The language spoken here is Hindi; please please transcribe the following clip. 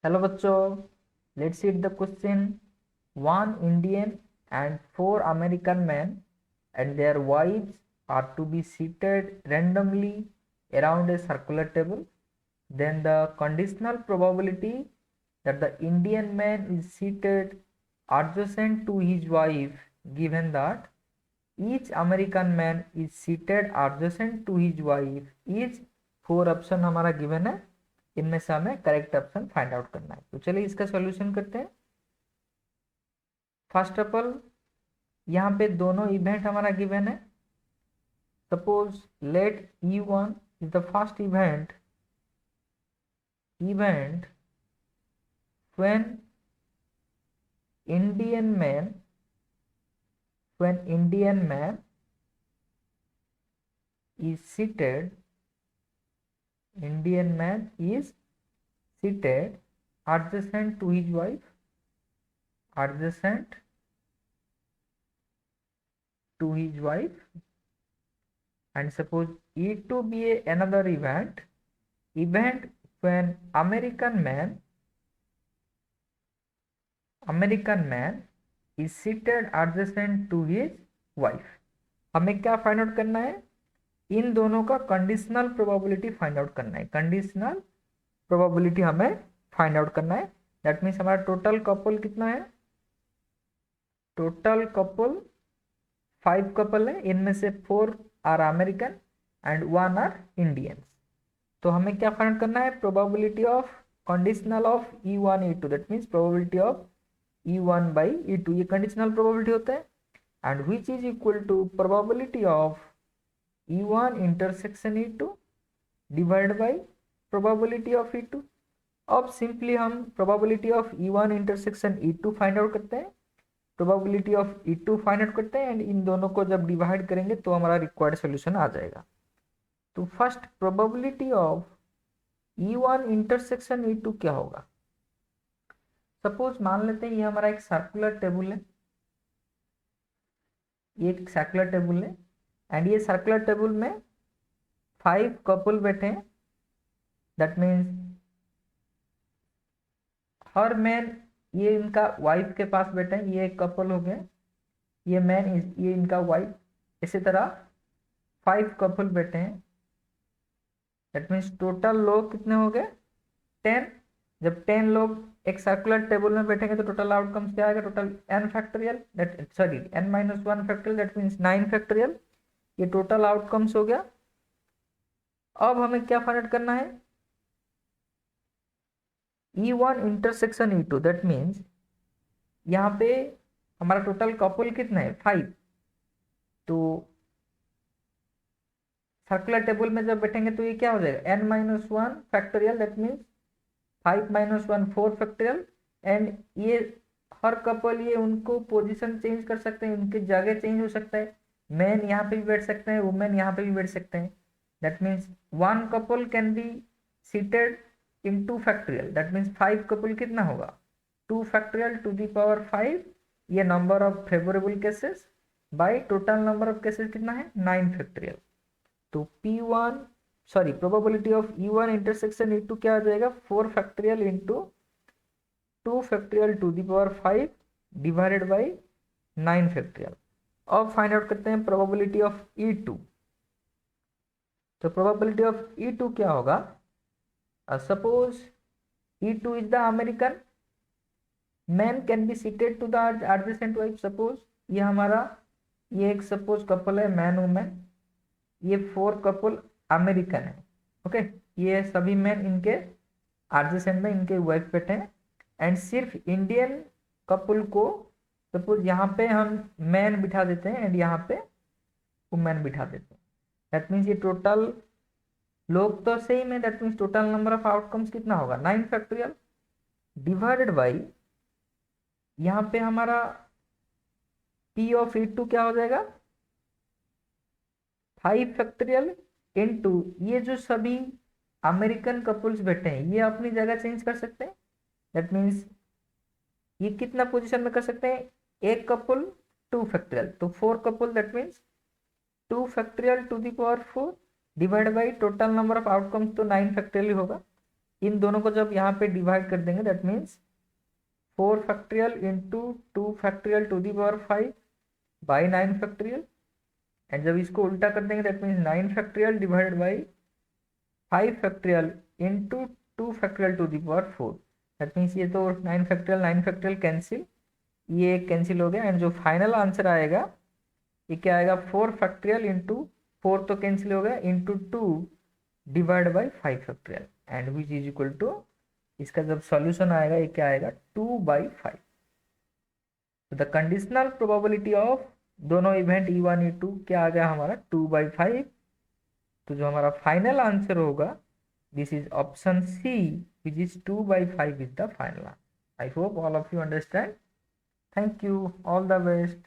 हेलो बच्चों, let's read the question. One Indian and four American men and their wives are to be seated randomly around a circular table. Then the conditional probability that the Indian man is seated adjacent to his wife, given that each American man is seated adjacent to his wife, is four option हमारा गिवन है। इनमें से हमें करेक्ट ऑप्शन फाइंड आउट करना है। तो चलिए इसका सॉल्यूशन करते हैं। फर्स्ट ऑफ ऑल यहाँ पे दोनों इवेंट हमारा गिवन है। Suppose let E1 is the first event when Indian man is seated adjacent to his wife, and suppose E2 be another event when American man is seated adjacent to his wife। हमें क्या फाइंड आउट करना है? इन दोनों का कंडीशनल प्रोबेबिलिटी फाइंड आउट करना है। कंडीशनल प्रोबेबिलिटी हमें फाइंड आउट करना है। दैट मीन्स हमारा टोटल कपल कितना है? टोटल कपल 5 कपल है। इनमें से 4 are American and 1 are Indians. तो हमें क्या फाइंड आउट करना है? Probability of conditional of E1 E2, that means probability of E1 by E2, ये कंडीशनल प्रोबेबिलिटी होता है। And which is equal to probability of E1 intersection E2 divide by probability of E2। अब सिंपली हम probability of E1 intersection E2 find out करते हैं, probability of E2 find out करते हैं, एंड इन दोनों को जब डिवाइड करेंगे तो हमारा रिक्वायर्ड सॉल्यूशन आ जाएगा। तो first probability of E1 intersection E2 क्या होगा? सपोज मान लेते हैं ये हमारा एक सर्कुलर टेबल है, ये एक सर्कुलर टेबल है, एंड ये सर्कुलर टेबल में 5 कपल बैठे हैं। दैट मीन्स हर मैन, ये इनका वाइफ के पास बैठे हैं, ये एक कपल हो गया, ये मैन, ये इनका वाइफ। इसी तरह 5 कपल बैठे हैं। दैट मीन्स टोटल लोग कितने हो गए? 10। जब 10 लोग एक सर्कुलर टेबल में बैठेंगे तो टोटल आउटकम्स क्या आएगा? Total n factorial, n-1 factorial, that means 9 factorial. ये टोटल आउटकम्स हो गया। अब हमें क्या फाइंड आउट करना है? E1 intersection E2, that means यहाँ पे हमारा टोटल कपल कितना है? 5। तो सर्कुलर टेबल में जब बैठेंगे तो ये क्या हो जाएगा? n-1 factorial, that means 5 - 1 4 factorial. And ये हर कपल, ये उनको पोजीशन चेंज कर सकते हैं, उनकी जगह चेंज हो सकता है। मैन यहाँ पे भी बैठ सकते हैं, वुमेन यहाँ पे भी बैठ सकते हैं। That means 1 couple can be seated in 2 factorial, that means 5 couple कितना होगा? 2 फैक्टोरियल टू द पावर 5। ये number of favourable cases by total number of cases कितना है? 9 फैक्टोरियल। तो probability of E1 intersection E2 क्या आ जाएगा? 4 factorial into 2 factorial to the power 5 divided by 9 factorial. अब फाइंड आउट करते हैं प्रोबेबिलिटी ऑफ E2। तो प्रोबेबिलिटी ऑफ E2 क्या होगा? Suppose E2 is the American man can be seated to the adjacent wife. Suppose ये हमारा, ये एक सपोज कपल है, मैन वुमेन, ये 4 कपल अमेरिकन है। ओके, ये सभी मैन इनके एडजेसेंट में इनके वाइफ बैठे हैं, एंड सिर्फ इंडियन कपल को सपोज यहाँ पे हम मैन बिठा देते हैं एंड यहाँ पे वुमेन बिठा देते हैं। दैट मीन्स ये टोटल लोग तो सेम है। That means total number of outcomes कितना होगा? 9 फैक्टोरियल डिवाइडेड बाई, यहाँ पे हमारा P ऑफ E2 क्या हो जाएगा? 5 फैक्टोरियल इनटू, ये जो सभी अमेरिकन कपल्स बैठे हैं ये अपनी जगह चेंज कर सकते हैं। दैट मीन्स ये कितना पोजीशन में कर सकते हैं? एक कपल 2 फैक्टोरियल, तो 4 couple, that means 2 factorial to the power 4 divide by total number of outcomes, तो 9 फैक्टोरियल होगा। इन दोनों को जब यहाँ पे डिवाइड कर देंगे that means 4 factorial into 2 factorial to the power 5 by 9 factorial, and जब इसको उल्टा कर देंगे that means 9 factorial divided by 5 factorial into 2 factorial to the power 4। That means ये तो 9 फैक्टोरियल कैंसिल, ये कैंसिल हो गया, एंड जो फाइनल आंसर आएगा ये क्या आएगा 4 फैक्टोरियल इंटू 4 तो कैंसिल हो गया into 2 divide by 5 factorial, and which is equal to, इसका जब सॉल्यूशन आएगा ये क्या आएगा 2/5। तो द कंडीशनल प्रोबेबिलिटी ऑफ दोनों इवेंट E1 E2 क्या आ गया हमारा 2/5। तो जो हमारा फाइनल आंसर होगा this is option C which is 2/5 is the final answer. I hope all of you understand. Thank you, all the best.